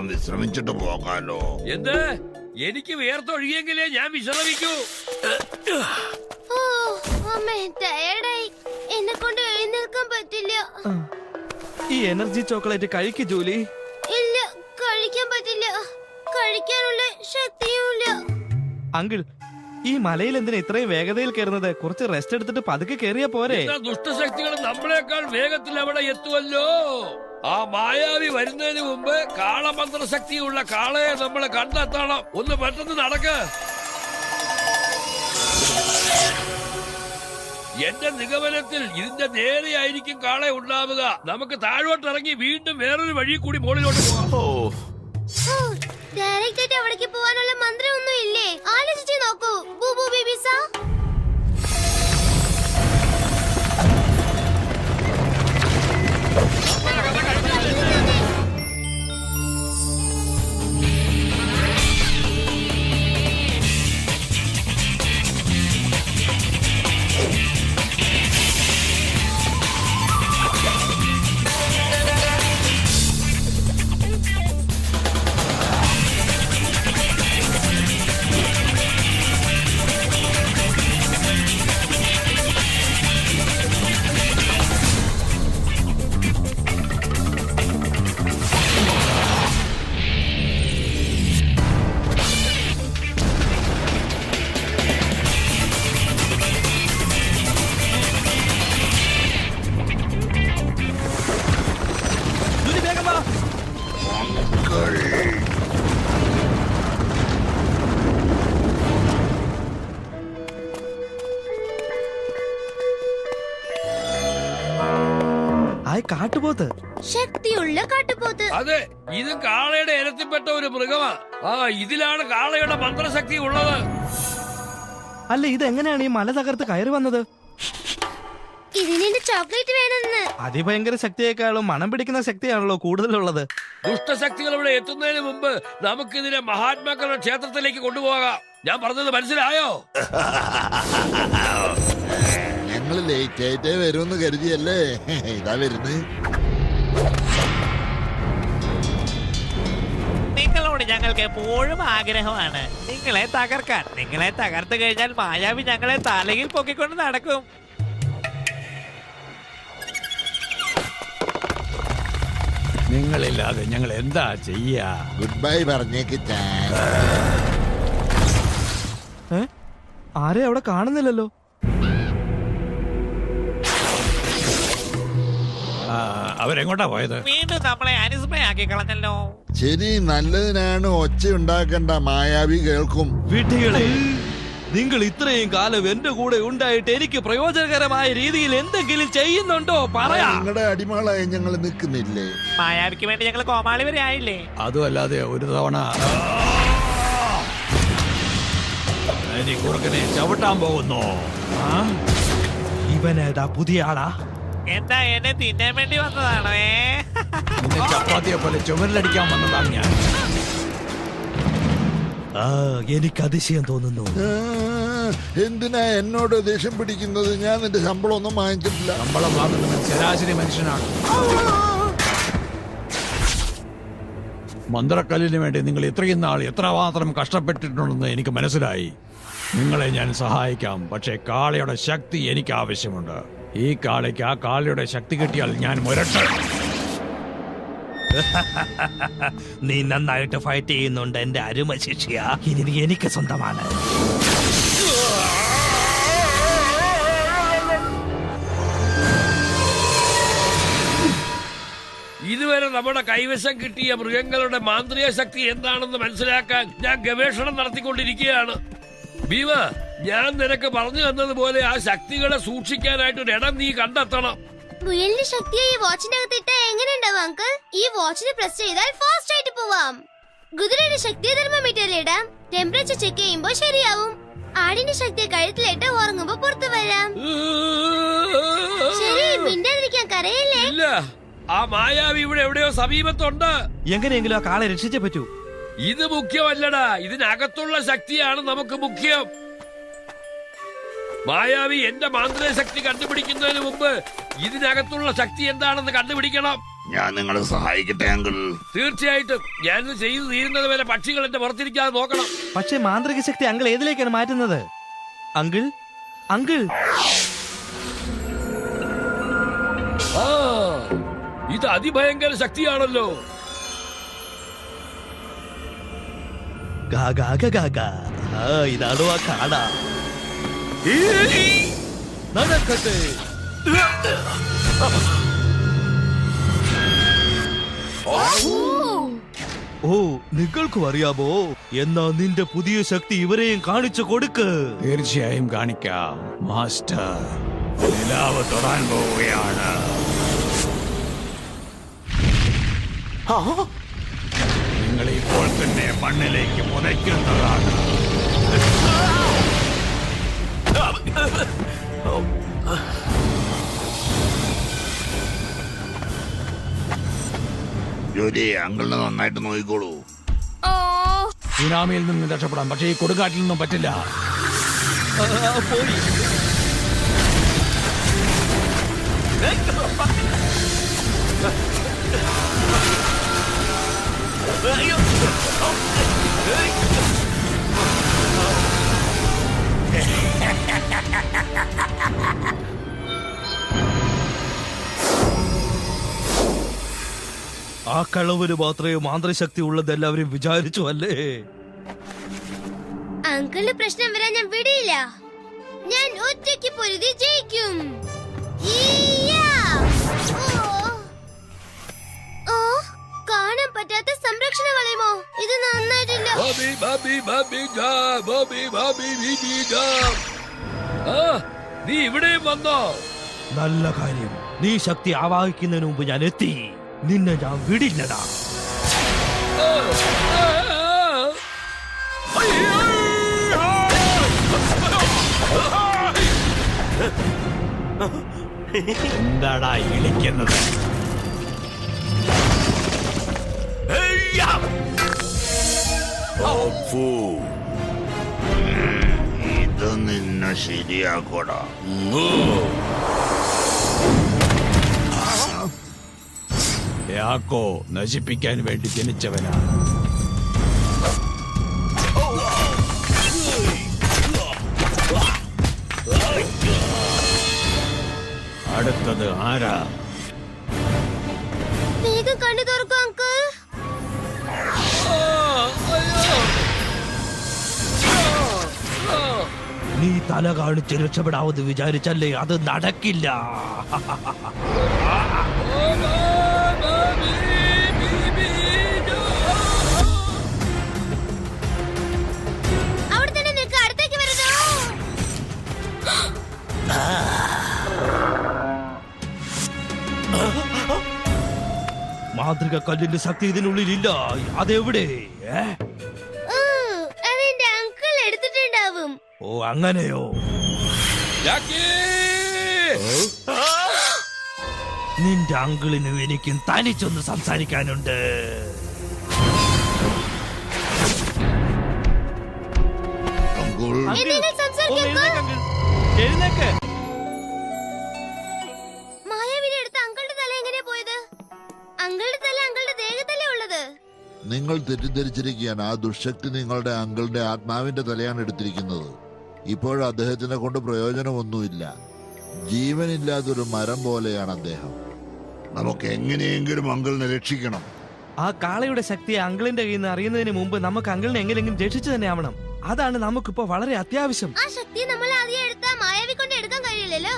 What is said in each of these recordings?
ശകലം വിശ്രമിച്ചിട്ട് പോകാലോ? എന്ത്? എനിക്ക് വിയർത്തൊഴുകിയെങ്കിലേ ഞാൻ വിശ്രമിക്കൂ. എന്നെ കൊണ്ട് എഴുന്നേൽക്കാൻ പറ്റില്ല. ഈ എനർജി ചോക്ലേറ്റ് കഴിക്ക് ജൂലി. ഇല്ല, കഴിക്കാൻ പറ്റില്ല. കഴിക്കാനുള്ള ശക്തിയുമില്ല. അങ്കിൾ, ഈ മലയിൽ എന്തിനാ ഇത്രയും വേഗതയിൽ കയറുന്നത്? കുറച്ച് റെസ്റ്റ് എടുത്തിട്ട് പതുക്കെ കയറിയാ പോരെ? ദുഷ്ടശക്തികൾ നമ്മളെക്കാൾ വേഗത്തിൽ അവിടെ എത്തുമല്ലോ. ആ മായാവി വരുന്നതിന് മുമ്പ് കാളമന്ത്രശക്തിയുള്ള കാളയെ നമ്മൾ കണ്ടെത്തണം. ഒന്ന് പെട്ടെന്ന് നടക്ക. എന്റെ നിഗമനത്തിൽ ഇതിന്റെ നേരെയായിരിക്കും കാള ഉണ്ടാവുക. നമുക്ക് താഴോട്ടിറങ്ങി വീണ്ടും വേറൊരു വഴി കൂടി മുകളിലോട്ട് പോകാം. ഡയറക്റ്റ് അവിടേക്ക് പോകാനുള്ള മന്ത്രം ഒന്നും ഇല്ലേ? ആലോചിച്ച് നോക്കൂ ബൂബു ബേബിസ. കാട്ടുപോത്ത്, ശക്തിയുള്ള കാട്ടുപോത്ത്. അതെ, ഇത് കാളയുടെ ഇനത്തിൽപ്പെട്ട ഒരു മൃഗമാ. ഇതിലാണ് കാളയുടെ മന്ത്രശക്തി ഉള്ളത്. അല്ല, ഇതെങ്ങനെയാണ് ഈ മല തകർത്ത് കയറി വന്നത്? ഇതിന് ചോക്ലേറ്റ് വേണമെന്ന്. അതിഭയങ്കര ശക്തിയേക്കാളും മണം പിടിക്കുന്ന ശക്തിയാണല്ലോ കൂടുതലുള്ളത്. ദുഷ്ടശക്തികൾ ഇവിടെ എത്തുന്നതിന് മുമ്പ് നമുക്കിതിനെ മഹാത്മാക്കളുടെ ക്ഷേത്രത്തിലേക്ക് കൊണ്ടുപോകാം. ഞാൻ പറഞ്ഞത് മനസ്സിലായോ? ഞങ്ങള് ലേറ്റ് ആയിട്ടേ വരുമെന്ന് കരുതിയല്ലേ? ഇതാ വരുന്നത്. നിങ്ങളോട് ഞങ്ങൾക്ക് എപ്പോഴും ആഗ്രഹമാണ് നിങ്ങളെ തകർക്കാൻ. നിങ്ങളെ തകർത്ത് കഴിഞ്ഞാൽ മായാവി ഞങ്ങളെ തലയിൽ പൊക്കിക്കൊണ്ട് നടക്കും. നിങ്ങളില്ലാതെ ഞങ്ങൾ എന്താ ചെയ്യാ? ഗുഡ് ബൈ പറഞ്ഞേക്ക്. ആരെ അവിടെ കാണുന്നില്ലല്ലോ. അവരെങ്ങോട്ടാ പോയത്? വീണ്ടും നമ്മളെ അനുസ്മയാക്കി കളഞ്ഞല്ലോ. ശരി, നല്ലതിനാണ് ഒച്ച ഉണ്ടാക്കണ്ട, മായാവി കേൾക്കും. വിഡ്ഢികളെ, നിങ്ങൾ ഇത്രയും കാലം എന്റെ കൂടെ ഉണ്ടായിട്ട് എനിക്ക് പ്രയോജനകരമായ രീതിയിൽ എന്തെങ്കിലും ചെയ്യുന്നുണ്ടോ? പറയാ. നിങ്ങളുടെ അടിമകളായി ഞങ്ങൾ നിൽക്കുന്നില്ലേ? മായാവിക്ക് വേണ്ടി ഞങ്ങൾ കോമാളി വരെ ആയില്ലേ? അതുമല്ലാതെ ഒരു തവണ കുറുക്കനെ ചവിട്ടാൻ പോകുന്നു. ഇവനേതാ പുതിയ ആളാ? എന്താ എന്നെ തിന്നാൻ വേണ്ടി വന്നതാണോ? നിന്നെ ചപ്പാത്തിയെ പോലെ ചുമരിലടിക്കാൻ വന്നതാണ് ഞാൻ. എനിക്ക് അതിശയം തോന്നുന്നു. എന്തിനാ എന്നോട് ദേഷ്യം പിടിക്കുന്നത്? ഞാൻ നിന്റെ ശമ്പളം ഒന്നും വാങ്ങിച്ചിട്ടില്ല. ശമ്പളം വാങ്ങുന്നവൻ ശരാശരി മനുഷ്യനാണ്. മന്ത്രക്കല്ലിന് വേണ്ടി നിങ്ങൾ ഇത്രയും നാൾ എത്രമാത്രം കഷ്ടപ്പെട്ടിട്ടുണ്ടെന്ന് എനിക്ക് മനസ്സിലായി. നിങ്ങളെ ഞാൻ സഹായിക്കാം, പക്ഷേ കാളയുടെ ശക്തി എനിക്ക് ആവശ്യമുണ്ട്. ഈ കാളയ്ക്ക് ആ കാളയുടെ ശക്തി കിട്ടിയാൽ ഞാൻ മുരട്ടെ. നീ നന്നായിട്ട് ഫൈറ്റ് ചെയ്യുന്നുണ്ട് എന്റെ അരുമ ശിഷ്യ. ഇനി നീ എനിക്ക് സ്വന്തമാണ്. ഇതുവരെ നമ്മുടെ കൈവശം കിട്ടിയ മൃഗങ്ങളുടെ മാന്ത്രിക ശക്തി എന്താണെന്ന് മനസ്സിലാക്കാൻ ഞാൻ ഗവേഷണം നടത്തിക്കൊണ്ടിരിക്കുകയാണ്. ഭീമ, ഞാൻ നിനക്ക് പറഞ്ഞു തന്നതുപോലെ ആ ശക്തികളെ സൂക്ഷിക്കാനായിട്ട് ഒരു ഇടം നീ കണ്ടെത്തണം. മുയലിന്റെ ശക്തിയെ ഈ വാച്ചിനകത്തിട്ട് എങ്ങനെ ഉണ്ടാവും അങ്കിൾ? ഈ വാച്ചിന് പ്രസ് ചെയ്താൽ ഫാസ്റ്റ് ആയിട്ട് പോവാം. കുതിരയുടെ ശക്തിയെ തെർമോമീറ്ററിൽ ഇടാം. ടെമ്പറേച്ചർ ചെക്ക് ചെയ്യുമ്പോൾ ശരിയാവും. ആടിന്റെ ശക്തിയെ കഴുത്തിലിട്ട് ഉറങ്ങുമ്പോ പുറത്തു വരാം. ശരി, മിണ്ടാതിരിക്കാൻ കരയല്ലേ? ഇല്ല, ആ മായാവി ഇവിടെ എവിടെയോ സമീപത്തുണ്ട്. എങ്ങനെയെങ്കിലും ആ കാളെ രക്ഷിച്ചേ പറ്റൂ. ഇത് മുഖ്യമല്ലടാ, ഇതിനകത്തുള്ള ശക്തിയാണ് നമുക്ക് മുഖ്യം. മായാവി എന്റെ മാന്ത്രിക ശക്തി കണ്ടുപിടിക്കുന്നതിന് മുമ്പ് ഇതിനകത്തുള്ള ശക്തി എന്താണെന്ന് കണ്ടുപിടിക്കണം. ഞാൻ നിങ്ങളെ സഹായിക്കട്ടെ അങ്കിൾ. തീർച്ചയായിട്ടും ഞാനിത് ചെയ്തു തീരുന്നത് വരെ പക്ഷികൾ എന്റെ പുറത്തിരിക്കാതെ നോക്കണം. പക്ഷേ മാന്ത്രിക ശക്തി അങ്കിൾ ഏതിലേക്കാണ് മാറ്റുന്നത്? അങ്കിൾ അങ്കിൾ ആ ഇത് അതിഭയങ്കര ശക്തിയാണല്ലോ. ഇതാണോ ആ കാട? നടക്കട്ടെ. ഓ നിങ്ങൾക്കും അറിയാമോ? എന്നാ നിന്റെ പുതിയ ശക്തി ഇവരെയും കാണിച്ചു കൊടുക്ക്. തീർച്ചയായും കാണിക്കാം മാസ്റ്റർ. നിലാവ് തൊടാൻ പോവുകയാണ്. നിങ്ങൾ ഇപ്പോൾ തന്നെ മണ്ണിലേക്ക് പുതയ്ക്കുന്നതാണ്. ജോലി അങ്കിളിനെ നന്നായിട്ട് നോക്കിക്കോളൂ. സുനാമിയിൽ നിന്ന് രക്ഷപ്പെടാം, പക്ഷേ ഈ കൊടുങ്കാറ്റിൽ നിന്നും പറ്റില്ല. പോയി. ആ കളവിന് മാത്രമേ മാന്ത്രശക്തി ഉള്ളത് എല്ലാവരും വിചാരിച്ചു അല്ലേ? അങ്കിളിന് പ്രശ്നം വരാൻ ഞാൻ വിടിയില്ല. ഞാൻ ഒറ്റയ്ക്ക് പൊരുതി ജയിക്കും. കാണാൻ പറ്റാത്ത സംരക്ഷണ വളയമോ? ഇത് നന്നായിട്ടില്ല. നീ ഇവിടെയും വന്നോ? നല്ല കാര്യം. നീ ശക്തി ആവാഹിക്കുന്നതിന് മുമ്പ് ഞാൻ എത്തി. നിന്നെ ഞാൻ വിടില്ലടാ. എന്താടാ ഇളിക്കുന്നത്? ഇത് നിന്നെ ശരിയാക്കോടാ. യാക്കോ നശിപ്പിക്കാൻ വേണ്ടി ജനിച്ചവനാണ്. അടുത്തത് ആരാ? വേഗം കണ്ണു തുറക്കൂ അങ്കിൾ. നീ തല കാണിച്ച് രക്ഷപ്പെടാമെന്ന് വിചാരിച്ചല്ലേ? അത് നടക്കില്ല. അവിടെ തന്നെ നിൽക്ക്, അടുത്തേക്ക് വരുന്നു. മാന്ത്രിക കല്ലിന്റെ ശക്തി ഇതിനുള്ളിലില്ല. അതെവിടെ? അതെന്റെ അങ്കിൾ എടുത്തിട്ടുണ്ടാവും. ഓ അങ്ങനെയോ? നിന്റെ അങ്കിളിനും എനിക്കും തനിച്ചൊന്ന് സംസാരിക്കാനുണ്ട്. അങ്കിൾ എന്തെങ്കിലും സംസാരിക്കൂ. മായാവിനെ എടുത്ത അങ്കിളുടെ തല എങ്ങനെയാ പോയത്? അങ്കിളുടെ തല അങ്കിളുടെ ദേഹത്തല്ലേ ഉള്ളത്? നിങ്ങൾ തെറ്റിദ്ധരിച്ചിരിക്കുകയാണ്. ആ ദുഷ്ടശക്തി നിങ്ങളുടെ അങ്കിളിന്റെ ആത്മാവിന്റെ തലയാണ് എടുത്തിരിക്കുന്നത്. ഇപ്പോൾ അദ്ദേഹത്തിനെ കൊണ്ട് പ്രയോജനമൊന്നുമില്ല. ജീവനില്ലാത്തൊരു മരം പോലെയാണ് അദ്ദേഹം. നമുക്ക് എങ്ങനെയെങ്കിലും അങ്കിളിനെ രക്ഷിക്കണം. ആ കാളയുടെ ശക്തിയെ അങ്കിളിന്റെ കയ്യിൽ നിന്ന് അറിയുന്നതിന് മുമ്പ് നമുക്ക് അങ്കിളിനെ എങ്ങനെയെങ്കിലും രക്ഷിച്ചു തന്നെ ആവണം. അതാണ് നമുക്കിപ്പോ വളരെ അത്യാവശ്യം. ആ ശക്തി നമ്മൾ ആദ്യം എടുത്ത മായാവി കൊണ്ട് എടുക്കാൻ കഴിയില്ലല്ലോ.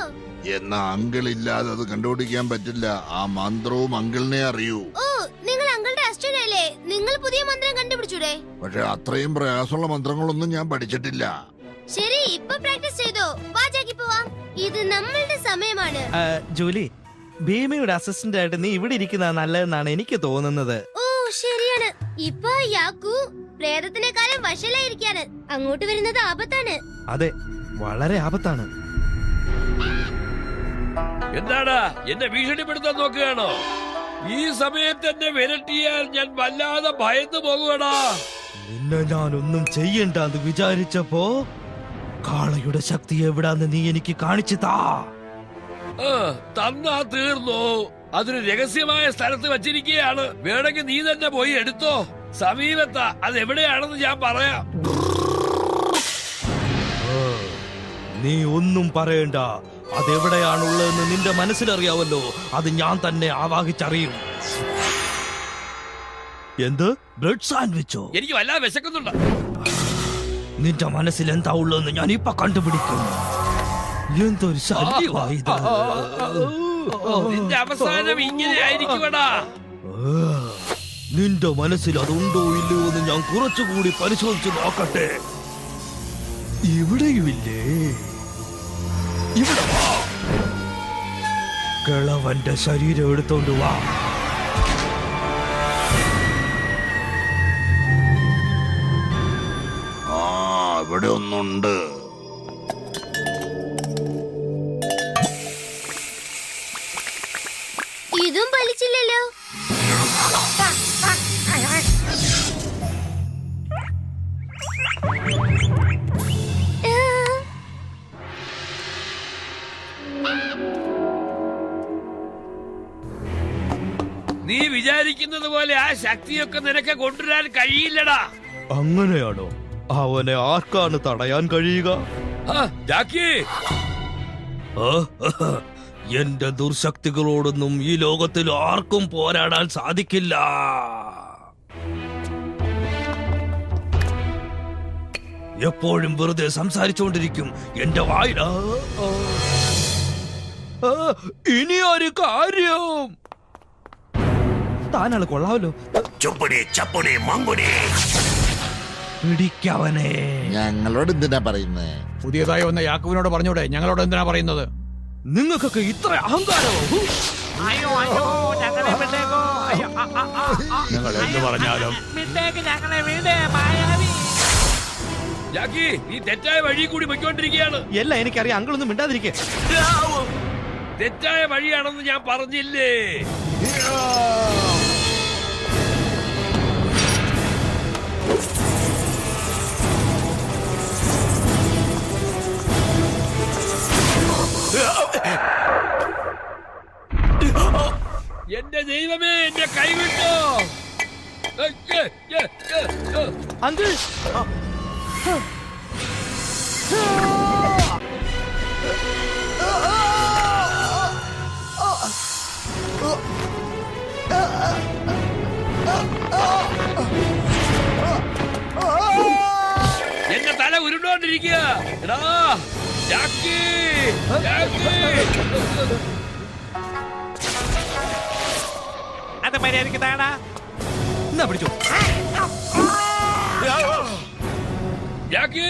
എന്നാ അങ്കിൾ ഇല്ലാതെ അത് കണ്ടുപിടിക്കാൻ പറ്റില്ല. ആ മന്ത്രവും അങ്കിളിനെ അറിയൂ. ഓ, നിങ്ങൾ അങ്കിളുടെ അസ്റ്റനല്ലേ? നിങ്ങൾ പുതിയ മന്ത്രം കണ്ടുപിടിച്ചൂടെ? പക്ഷെ അത്രയും പ്രയാസമുള്ള മന്ത്രങ്ങളൊന്നും ഞാൻ പഠിച്ചിട്ടില്ല. ശരി, ഇപ്പൊ പ്രാക്ടീസ് ചെയ്തോ. വാജാക്കി പോവാം. ഇത് നമ്മളുടെ സമയമാണ്. ജോലി, ഭീമയുടെ അസിസ്റ്റന്റ് ആയിട്ട് നീ ഇവിടെ ഇരിക്കുന്നത് നല്ലതെന്നാണ് എനിക്ക് തോന്നുന്നത്. ഓ ശരിയാണ്. ഇപ്പൊ യാക്കു പ്രേതത്തിനെക്കാളും വഷളായിരിക്കാണ്. അങ്ങോട്ട് വരുന്നത് ആപത്താണ്. അതെ, വളരെ ആപത്താണ്. എന്താടാ എന്നെ ഭീഷണിപ്പെടുത്താൻ നോക്കുകയാണോ? ഈ സമയത്ത് എന്നെ വിരട്ടിയാൽ ഞാൻ വല്ലാതെ ഭയന്നു പോകുകടാ. നിന്നെ ഞാനൊന്നും ചെയ്യണ്ടെന്ന് വിചാരിച്ചപ്പോ കാളയുടെ ശക്തി എവിടാന്ന് നീ എനിക്ക് കാണിച്ചു താ. തന്നാ തീർന്നു. അതൊരു രഹസ്യമായ സ്ഥലത്ത് വച്ചിരിക്കുകയാണ്. വേണമെങ്കിൽ നീ തന്നെ പോയി എടുത്തോ. സമീപത്താ. അത് എവിടെയാണെന്ന് ഞാൻ പറയാം. നീ ഒന്നും പറയണ്ട. അതെവിടെയാണുള്ളതെന്ന് നിന്റെ മനസ്സിലറിയാവല്ലോ. അത് ഞാൻ തന്നെ ആവാഹിച്ചറിയും. എന്ത്? ബ്രെഡ് സാൻഡ്വിച്ചോ? എനിക്ക് വല്ലാതെ വിശക്കുന്നുണ്ട്. നിന്റെ മനസ്സിൽ എന്താ ഉള്ളതെന്ന് ഞാൻ ഇപ്പൊ കണ്ടുപിടിക്കും. എന്തൊരു ശല്യമായത്. നിന്റെ അവസാനം ഇങ്ങനെ ആയിരിക്കുമടാ. നിന്റെ മനസ്സിൽ അതുണ്ടോ ഇല്ലയോ എന്ന് ഞാൻ കുറച്ചുകൂടി പരിശോധിച്ച് നോക്കട്ടെ. ഇവിടെയുമില്ലേ? ഇവിടെ വാ. കിളവന്റെ ശരീരം എടുത്തോണ്ട് വാ. ഇവിടെ ഒന്നുണ്ട്. ഇതും പലിച്ചില്ലല്ലോ. നീ വിചാരിക്കുന്നത് പോലെ ആ ശക്തിയൊക്കെ നിനക്ക് കൊണ്ടുവരാൻ കഴിയില്ലടാ. അങ്ങനെയാണോ? അവനെ ആർക്കാണ് തടയാൻ കഴിയുക? ജാക്കി, എന്റെ ദുർശക്തികളോടൊന്നും ഈ ലോകത്തിൽ ആർക്കും പോരാടാൻ സാധിക്കില്ല. എപ്പോഴും വെറുതെ സംസാരിച്ചുകൊണ്ടിരിക്കും. എന്റെ വായില ഇനി ഒരു കാര്യം. താനാള് കൊള്ളാവല്ലോ. പിടിക്കവനെ. ഞങ്ങളോട് എന്തിനാ പറയുന്നേ? പുതിയതായി വന്ന യാക്കൂബിനോട് പറഞ്ഞൂടെ? ഞങ്ങളോട് എന്തിനാ പറയുന്നത്? നിങ്ങൾക്കൊക്കെ ഇത്ര അഹങ്കാരമോ? അയ്യോ അയ്യോ, ഞങ്ങളെ വിട്ടേക്കോ. അയ്യോ, നിങ്ങൾ എന്ത് പറഞ്ഞാലും വിട്ടേക്ക്, ഞങ്ങളെ വീട് മായാവി. ജാക്കി, നീ തെറ്റായ വഴി കൂടി പൊയ്ക്കൊണ്ടിരിക്കുകയാണ്. എല്ലാം എനിക്കറിയാം. അങ്കിളൊന്നും മിണ്ടാതിരിക്കേ. തെറ്റായ വഴിയാണെന്ന് ഞാൻ പറഞ്ഞില്ലേ? എന്റെ ദൈവമേ, എന്റെ കൈവിട്ടോ. അങ്കിൾ, എന്റെ തല ഉരുണ്ടോണ്ടിരിക്കുക. എടാ ജാക്കി, ജാക്കി. അത് മര്യാദക്ക് താടാ. എന്നാ പിടിച്ചോ. ജാക്കി,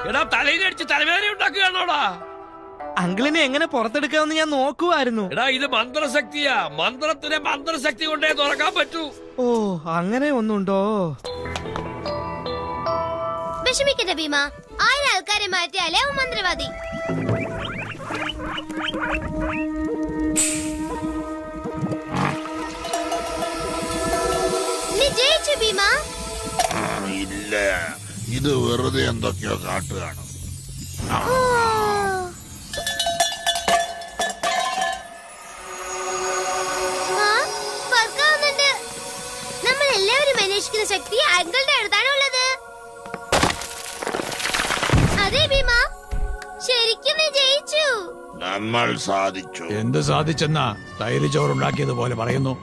എടാ തലയിലടിച്ച് തലവേദന ഉണ്ടാക്കുകയാണോടാ? അങ്കിളിനെ എങ്ങനെ പുറത്തെടുക്കാമെന്ന് ഞാൻ നോക്കുവായിരുന്നു. എടാ ഇത് മന്ത്രശക്തിയാ. മന്ത്രത്തിനെ മന്ത്രശക്തി കൊണ്ടേ തുറക്കാൻ പറ്റൂ. ഓ, അങ്ങനെ ഒന്നുണ്ടോ? വിഷമിക്കണ്ട ഭീമ. 1000 ആൾക്കാരെ മാറ്റിയാലേ അവൻ മന്ത്രവാദി. നീ ജയിച്ചു ഭീമ. ഇല്ല, ഇത് വെറുതെ എന്തൊക്കെയോ കാട്ടുകയാണ്. നമ്മൾ എല്ലാവരും അന്വേഷിക്കുന്ന ശക്തി അങ്കിളുടെ അടുത്താണുള്ളത്. അതെ ഭീമ, ശരിക്കും നീ ജയിച്ചു. നമ്മൾ സാധിച്ചു. എന്ത് സാധിച്ചെന്നാ തൈര് ചോറുണ്ടാക്കിയതുപോലെ പറയുന്നു.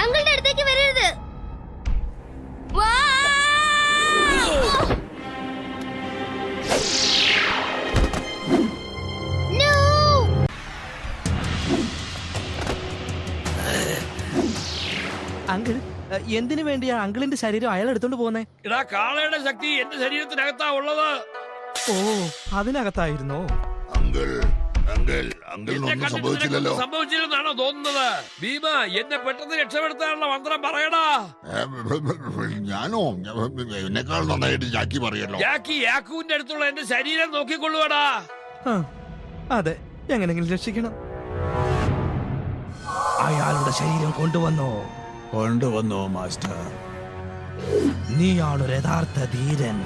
അങ്കിളുടെ അടുത്തേക്ക് വരരുത്. അങ്കിൾ, എന്തിനു വേണ്ടിയാ അങ്കിളിന്റെ ശരീരം അയാൾ എടുത്തോണ്ട് പോന്നേ? എടാ കാളയുടെ ശക്തി എന്റെ ശരീരത്തിനകത്താ ഉള്ളത്. ഓ, അതിനകത്തായിരുന്നോ? അങ്കിൾ, എന്നെ കണ്ടിട്ട് സംഭവിച്ചില്ലെന്നാണോ തോന്നുന്നത്? ഭീമ, എന്നെ പെട്ടെന്ന് രക്ഷപ്പെടുത്താനുള്ള മന്ത്രം പറയടാ. ഞാനോ? എന്നെക്കാൾ നന്നായിട്ട് ജാക്കി പറയല്ലോ. ജാക്കി, യാക്കുവിന്റെ അടുത്തുള്ള എന്റെ ശരീരം നോക്കിക്കൊള്ളുവാടാ. അതെ, എങ്ങനെങ്കിലും രക്ഷിക്കണം. അയാളുടെ ശരീരം കൊണ്ടുവന്നോ മാസ്റ്റർ? നീയാണൊരു യഥാർത്ഥ ധീരൻ.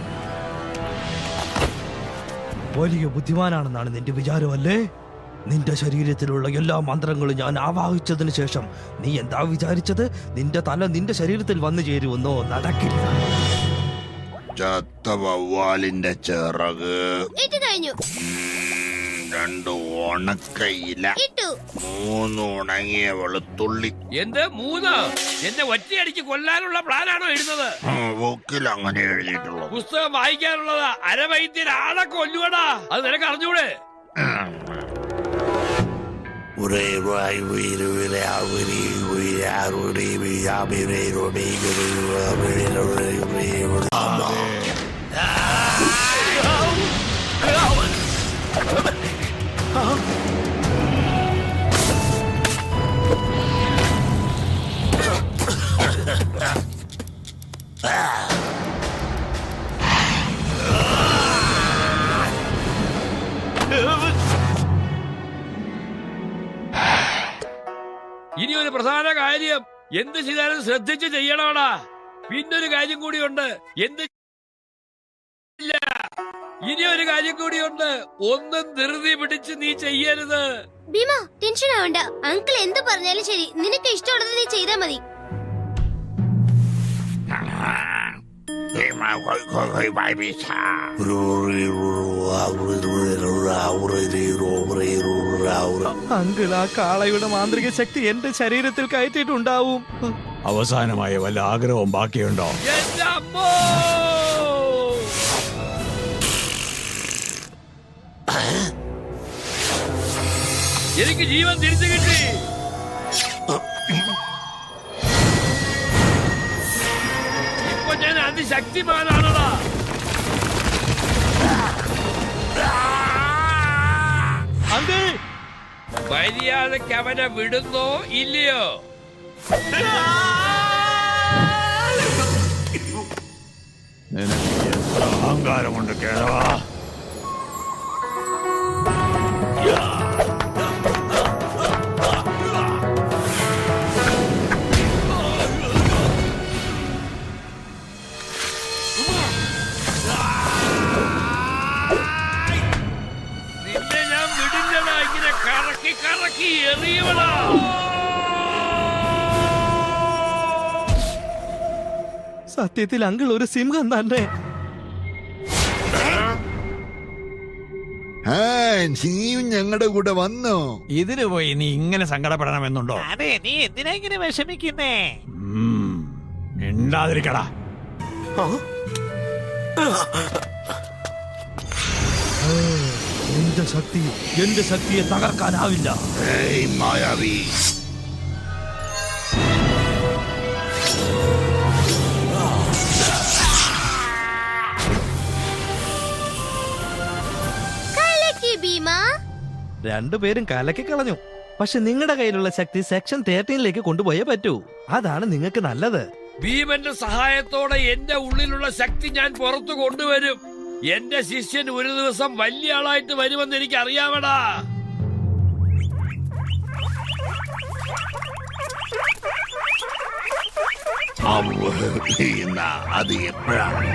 വലിയ ബുദ്ധിമാനാണെന്നാണ് നിന്റെ വിചാരമല്ലേ? നിന്റെ ശരീരത്തിലുള്ള എല്ലാ മന്ത്രങ്ങളും ഞാൻ ആവാഹിച്ചതിന് ശേഷം നീ എന്താ വിചാരിച്ചത്? നിന്റെ തല നിന്റെ ശരീരത്തിൽ വന്നു ചേരുമെന്നോ? നടക്കില്ല. ചത്ത വവ്വാലിന്റെ ചിറക് ഇട്ട് കഴിഞ്ഞു. 2 ഉണക്കയില, ഇട്ടു. 3 ഉണങ്ങിയ വെളുത്തുള്ളി. എന്ത് 3? എന്നെ ഒറ്റയടിക്ക് കൊല്ലാനുള്ള പ്ലാനാണോ എഴുതുന്നത്? ബുക്കിൽ അങ്ങനെ എഴുതിയിട്ടുള്ളൂ. പുസ്തകം വായിക്കാനുള്ളതാ. അരവൈദ്യൻ ആളെ കൊല്ലുവടാ. അത് നിനക്ക് അറിഞ്ഞൂടെ? ഇനി ഒരു പ്രധാന കാര്യം, എന്ത് ചെയ്താലും ശ്രദ്ധിച്ച് ചെയ്യണോടാ. പിന്നൊരു കാര്യം കൂടിയുണ്ട്. ഇനി ഒരു കാര്യം കൂടിയുണ്ട്. ഒന്നും ധൃതി പിടിച്ച് നീ ചെയ്യരുത്. ഭീമ, ടെൻഷൻ ആവണ്ട. അങ്കിൾ എന്ത് പറഞ്ഞാലും ശരി, നിനക്ക് ഇഷ്ടമുള്ളത് നീ ചെയ്താ മതി. അങ്കിൾ, ആ കാളയുടെ മാന്ത്രിക ശക്തി എന്റെ ശരീരത്തിൽ കയറ്റിയിട്ടുണ്ടാവും. അവസാനമായ വല്ല ആഗ്രഹവും ബാക്കിയുണ്ടോ? എന്റെ അമ്മോ! എനിക്ക് ജീവൻ തിരിച്ചു കിട്ടി. ഇപ്പൊ ഞാൻ അതിശക്തിമാനാണടാ. അങ്കിൾ, മര്യാദയ്ക്ക് അവനെ വിടുന്നോ ഇല്ലയോ? നിനക്ക് എത്ര അഹങ്കാരമുണ്ട് കേരള! നിന്നെ ഞാൻ വിടില്ലടാ. ഇങ്ങനെ കറക്കി കറക്കി എറിയവടാ. സത്യത്തിൽ അങ്കിൾ ഒരു സിംഹം തന്നെ. നീയും ഞങ്ങളുടെ കൂടെ വന്നോ? ഇതിന് പോയി നീ ഇങ്ങനെ സങ്കടപ്പെടണമെന്നുണ്ടോ? അതെ, നീ എന്തിനാ ഇങ്ങനെ വിഷമിക്കുന്നേ? മിണ്ടാതിരിക്കടാ. എന്റെ ശക്തിയെ തകർക്കാനാവില്ല. മായാവി, രണ്ടുപേരും കലക്കി കളഞ്ഞു. പക്ഷെ നിങ്ങളുടെ കയ്യിലുള്ള ശക്തി സെക്ഷൻ 13ലേക്ക് കൊണ്ടുപോയേ പറ്റൂ. അതാണ് നിങ്ങൾക്ക് നല്ലത്. ഭീമന്റെ സഹായത്തോടെ എന്റെ ഉള്ളിലുള്ള ശക്തി ഞാൻ പുറത്തു കൊണ്ടുവരും. എന്റെ ശിഷ്യൻ ഒരു ദിവസം വലിയ ആളായിട്ട് വരുമെന്ന് എനിക്ക് അറിയാമടാ. അത് എപ്പോഴാണ്?